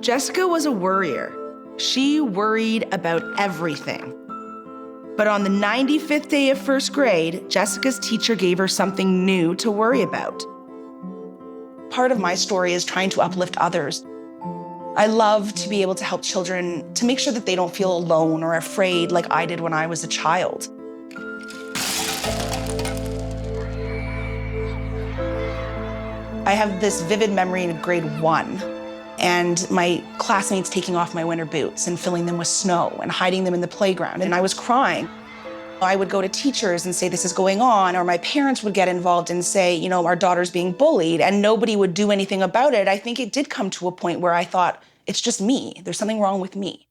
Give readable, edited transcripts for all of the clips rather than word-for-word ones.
Jessica was a worrier. She worried about everything. But on the 95th day of first grade, Jessica's teacher gave her something new to worry about. Part of my story is trying to uplift others. I love to be able to help children to make sure that they don't feel alone or afraid like I did when I was a child. I have this vivid memory in grade 1 and my classmates taking off my winter boots and filling them with snow and hiding them in the playground, and I was crying. I would go to teachers and say this is going on, or my parents would get involved and say, you know, our daughter's being bullied, and nobody would do anything about it. I think it did come to a point where I thought, it's just me. There's something wrong with me.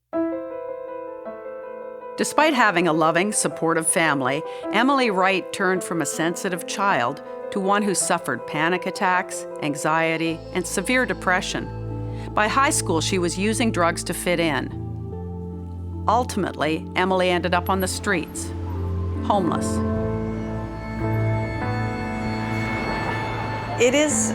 Despite having a loving, supportive family, Emily Wright turned from a sensitive child to one who suffered panic attacks, anxiety, and severe depression. By high school, she was using drugs to fit in. Ultimately, Emily ended up on the streets, homeless. It is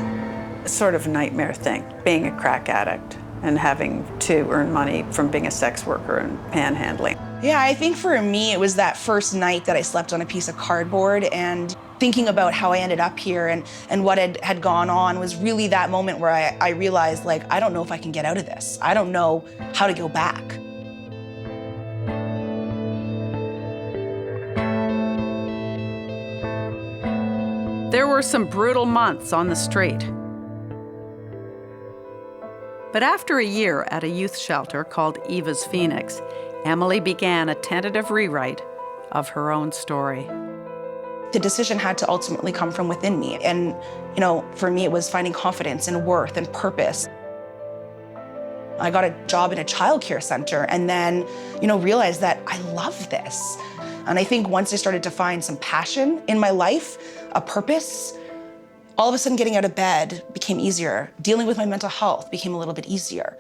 sort of a nightmare thing, being a crack addict and having to earn money from being a sex worker and panhandling. Yeah, I think for me, it was that first night that I slept on a piece of cardboard, and thinking about how I ended up here and what had gone on was really that moment where I realized, like, I don't know if I can get out of this. I don't know how to go back. There were some brutal months on the street. But after a year at a youth shelter called Eva's Phoenix, Emily began a tentative rewrite of her own story. The decision had to ultimately come from within me. And, you know, for me, it was finding confidence and worth and purpose. I got a job in a childcare center and then, you know, realized that I love this. And I think once I started to find some passion in my life, a purpose, all of a sudden getting out of bed became easier. Dealing with my mental health became a little bit easier.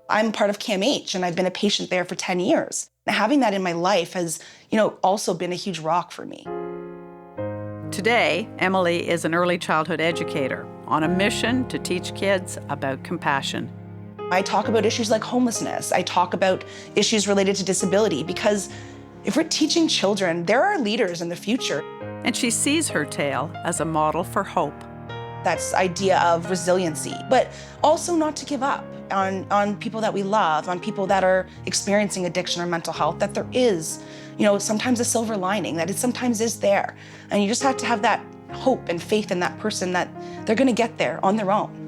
I'm part of CAMH and I've been a patient there for 10 years. Having that in my life has, you know, also been a huge rock for me. Today, Emily is an early childhood educator on a mission to teach kids about compassion. I talk about issues like homelessness. I talk about issues related to disability, because if we're teaching children, there are leaders in the future. And she sees her tale as a model for hope. That's idea of resiliency, but also not to give up on people that we love, on people that are experiencing addiction or mental health, that there is, you know, sometimes a silver lining, that it sometimes is there. And you just have to have that hope and faith in that person that they're gonna get there on their own.